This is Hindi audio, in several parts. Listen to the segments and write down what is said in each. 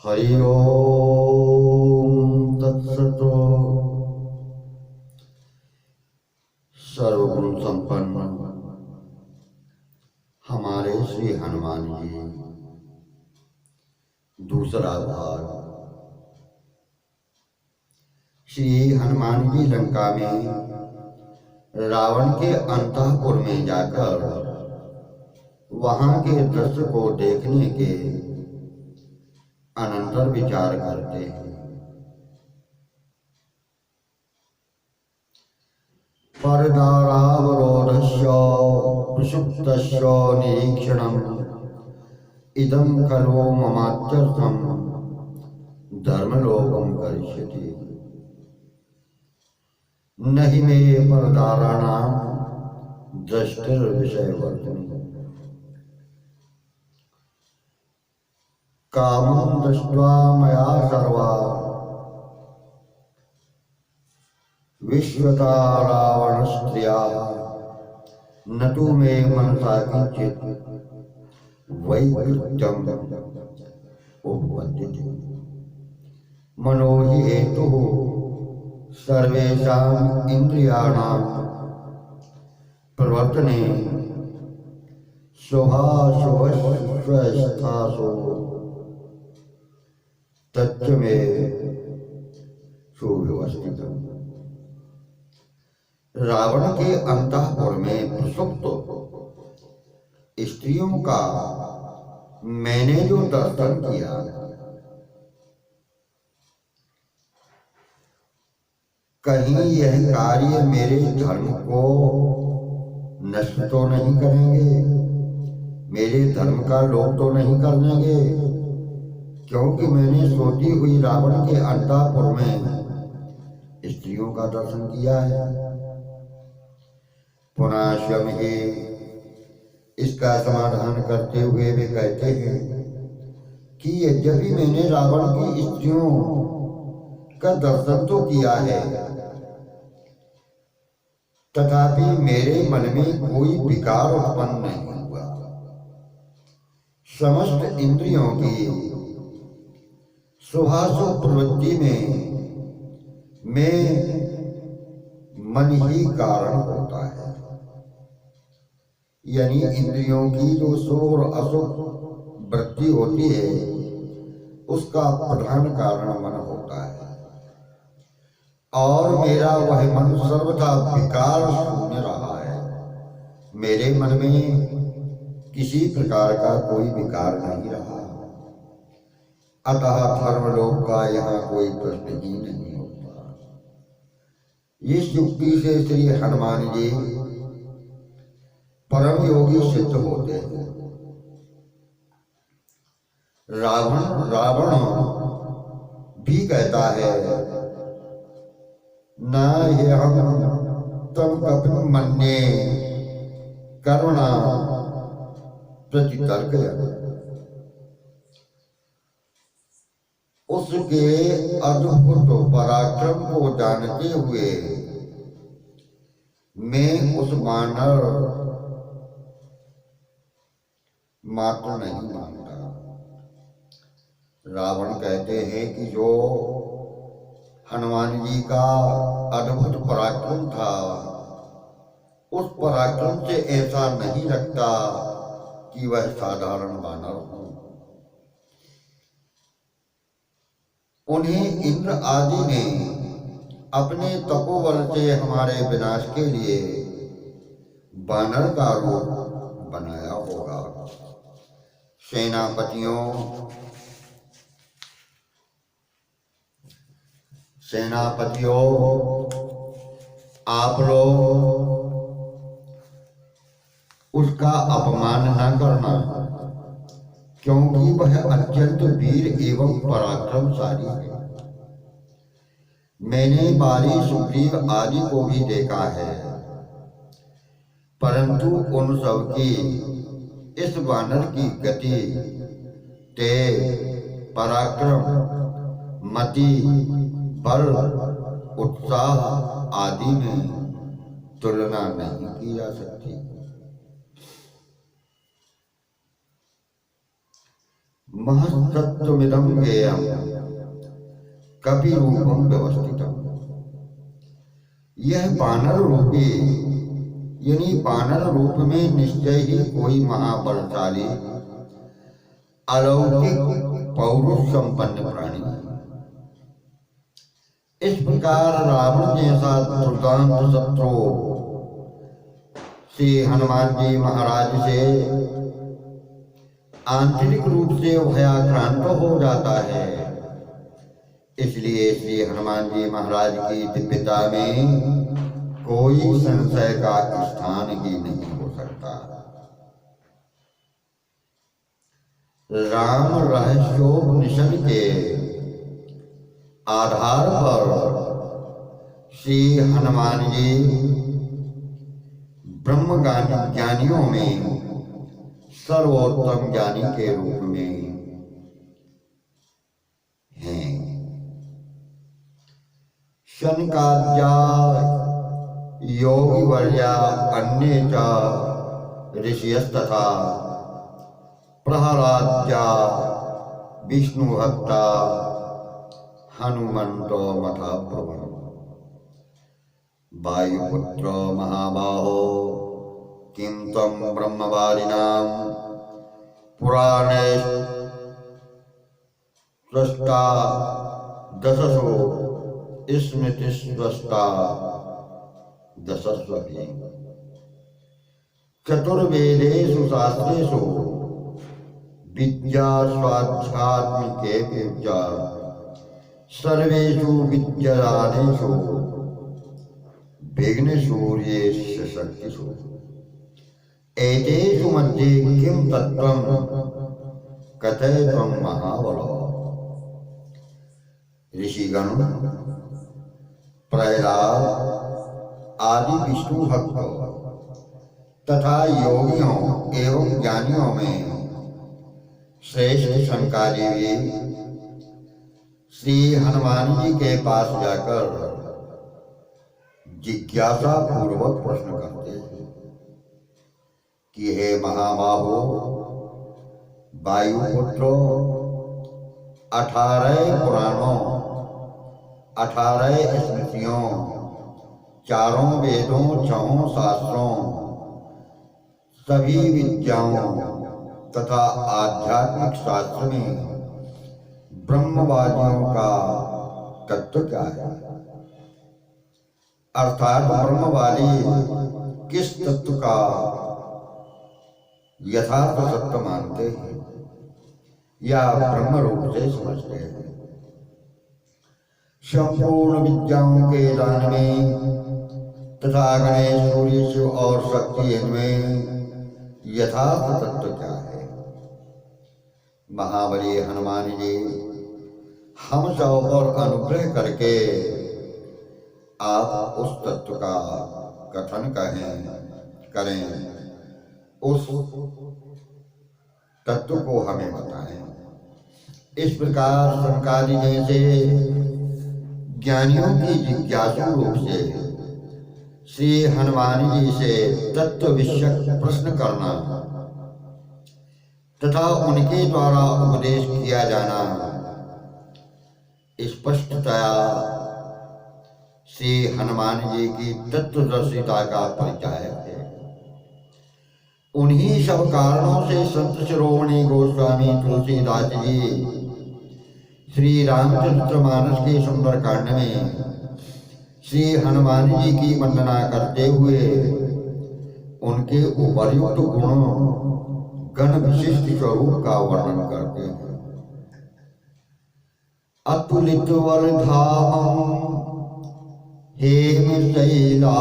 हरि ओम तत्सत। सर्वगुण संपन्न हमारे श्री हनुमान जी, दूसरा भाग। श्री हनुमान जी लंका में रावण के अंतःपुर में जाकर वहां के दृश्य को देखने के अनंतर विचार करते हैं। परदारावरोधस्य प्रसुप्तस्य निरीक्षणम् इदं खलु ममात्यर्थं धर्मलोकं करिष्यति। नहि मे परदाराणां दृष्टिर्विषयवर्तिनी। कामं दृष्ट्वा मया सर्वा विश्वता रावणस्त्रिया न तु मे मनसा किंचित् वैकृत्यम् उपपद्यते। मनो हि हेतुः सर्वेषाम् इंद्रियाणां प्रवर्तने शुभाशुभस्वस्थासु तच्च मे सुव्यवस्थितम्। रावण के अंतःपुर में प्रसुप्त स्त्रियों का मैंने जो दर्शन किया, कहीं यह कार्य मेरे धर्म को नष्ट तो नहीं करेंगे, मेरे धर्म का लोप तो नहीं कर देंगे, क्योंकि मैंने सोती हुई रावण के अंतःपुर में स्त्रियों का दर्शन किया है। पुनः स्वयं ही इसका समाधान करते हुए वे कहते हैं कि यद्यपि मैंने रावण की स्त्रियों का दर्शन तो किया है, तथापि मेरे मन में कोई विकार उत्पन्न नहीं हुआ। समस्त इंद्रियों की शुभाशुभ प्रवृत्ति में मैं मन ही कारण होता है। यानी इंद्रियों की जो शुभ और अशुभ वृत्ति होती है, उसका प्रधान कारण मन होता है। और मेरा वह मन सर्वथा विकार शून्य रहा है। मेरे मन में किसी प्रकार का कोई विकार नहीं रहा, अतः धर्मलोक का यहाँ कोई प्रश्न ही नहीं होता। इस युक्ति से श्री हनुमान जी परम योगी सिद्ध होते हैं। रावण भी कहता है, न ह्यहं तं कपिं मन्ये कर्मणा प्रतितर्कयन्। उसके अद्भुत पराक्रम को जानते हुए मैं उस वानर मात्र नहीं मानता। रावण कहते हैं कि जो हनुमान जी का अद्भुत पराक्रम था, उस पराक्रम से ऐसा नहीं लगता कि वह साधारण वानर हो। उन्हें इंद्र आदि ने अपने तपोबल से हमारे विनाश के लिए वानर का रूप बनाया होगा। सेनापतियों, आप लोग उसका अपमान न करना, क्योंकि वह अत्यंत वीर एवं पराक्रमशाली है। मैंने बाली, सुग्रीव आदि को भी देखा है, परंतु उन सब की इस वानर की गति, तेज, पराक्रम, मति, बल, उत्साह आदि में तुलना नहीं की जा सकती। महत्तत्वमिदं ज्ञेयं कपि रूपं व्यवस्थितम्। यह वानर रूपी यानी वानर रूप में निश्चय ही कोई महाबलशाली अलौकिक पौरुष संपन्न प्राणी है। इस प्रकार रावण जैसा दुर्दांत शत्रु श्री हनुमान जी महाराज से आंतरिक रूप से भयाक्रांत हो जाता है। इसलिए श्री हनुमान जी महाराज की दिव्यता में कोई संशय का स्थान ही नहीं हो सकता। राम रहस्योपनिषद के आधार पर श्री हनुमान जी ब्रह्म ज्ञानियों में सर्वोत्तम ज्ञानी के रूप में हैं। शनकाद्या योगी वर्या अन्ये च ऋषयस्तथा प्रहलाद्या विष्णु भक्ता हनुमन्तो मथा ब्रुवन्। वायुपुत्र महाबाहो किं त्वं ब्रह्मवादिनां पुराणे स्रष्टा दशसु स्मृतिस्रष्टा दशस्वपि। चतुर्वेदेषु शास्त्रेषु विद्या स्वाध्यात्मिके विद्या सर्वेषु विद्यमानेषु विघ्नसूर्येषु शक्तिषु एतेषु मध्ये किं तत्त्वं कथय त्वं महाबलो। ऋषिगण प्रहलाद आदि विष्णु भक्त तथा योगियों एवं ज्ञानियों में श्रेष्ठ शंकरी श्री हनुमान जी के पास जाकर जिज्ञासा पूर्वक प्रश्न करते हैं कि हे महाबाहो, वायुपुत्रो, 18 पुराणों, 18 स्मृतियों, 4 वेदों, 6 शास्त्रों, सभी विद्याओं तथा आध्यात्मिक शास्त्र में ब्रह्मवादियों का तत्व क्या है? अर्थात ब्रह्मवादी किस तत्व का यथार्थ सत्य मानते हैं या ब्रह्म रूप से समझते हैं। संपूर्ण विद्याओं के दान में तथा गणेश, सूर्य, शिव और शक्ति इनमें यथार्थ तत्व क्या है? महाबली हनुमान जी हम सब पर अनुग्रह करके आप उस तत्व का कथन करें, उस तत्व को हमें बताएं। इस प्रकार शंकरादि जैसे ज्ञानियों की जिज्ञासु रूप से श्री हनुमान जी से तत्व विषयक प्रश्न करना तथा उनके द्वारा उपदेश किया जाना स्पष्टतया श्री हनुमान जी की तत्वदर्शिता का परिचय है। उन्हीं सब कारणों से संत शिरोमणि गोस्वामी तुलसीदास जी श्री रामचरितमानस के सुंदरकांड में श्री हनुमान जी की वंदना करते हुए उनके उपर्युक्त गुणों गण विशिष्ट स्वरूप का वर्णन करते हैं। अतुलित वरधामं हेम शैलाहुदेहं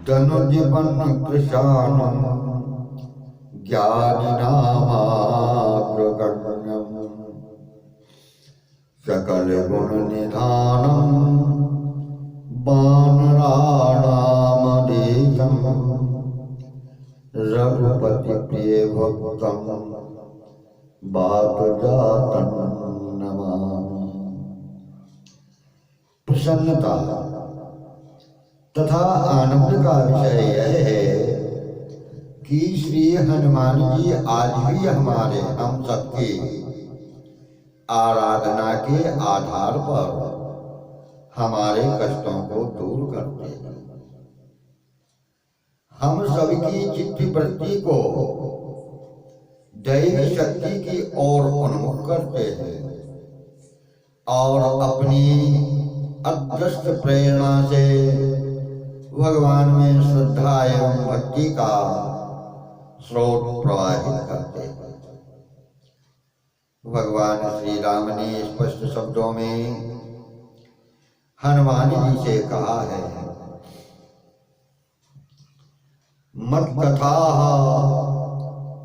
धनुजवन कृशानं ज्ञानिनामाग्रगण्यं सकल गुण निधानं वानराणामधीशं रघुपति प्रिय भक्तं वातजातं नमामि। प्रसन्नता तथा आनंद का विषय यह है कि श्री हनुमान जी आज भी हमारे हम सबके आराधना के आधार पर हमारे कष्टों को दूर करते हैं। हम सबकी चित्त वृत्ति को दैवी शक्ति की ओर उन्मुख करते हैं और अपनी अदृष्ट प्रेरणा से भगवान में श्रद्धा एवं भक्ति का स्रोत प्रवाहित करते हैं। भगवान श्री राम ने स्पष्ट शब्दों में हनुमान जी से कहा है, मत कथा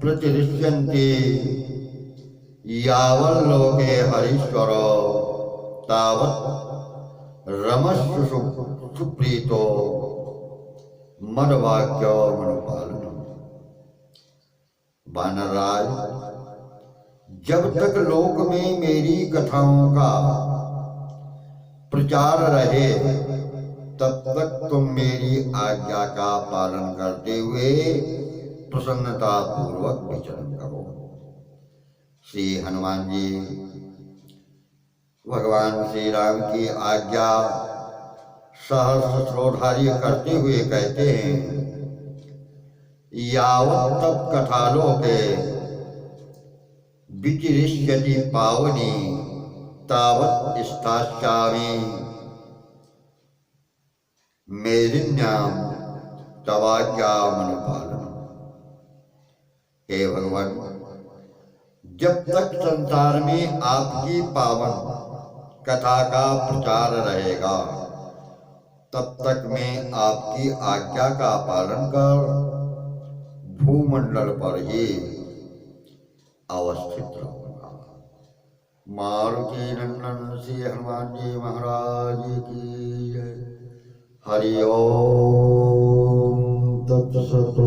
प्रतिष्ठन्ते यावल्लोके हरीश्वर तावत् रमस्व सुप्रीतो मदवाक्य मनुपालनम। वानरराज, जब तक लोक में मेरी कथाओं का प्रचार रहे तब तक तुम मेरी आज्ञा का पालन करते हुए प्रसन्नता पूर्वक विचरण करो। श्री हनुमान जी भगवान श्री राम की आज्ञा सहर्ष श्रोधार्य करते हुए कहते हैं, यावत् तप कथालोके विचिरिष्यति पावनी तावत् स्थास्यामि मेदिन्याम तवाज्ञामनुपालनम्। हे भगवान, जब तक संसार में आपकी पावन कथा का प्रचार रहेगा तब तक मैं आपकी आज्ञा का पालन कर भूमंडल पर ही अवस्थित रहूंगा। मारुति नंदन श्री हनुमान जी महाराज की जय। हरि ओम तत्सत।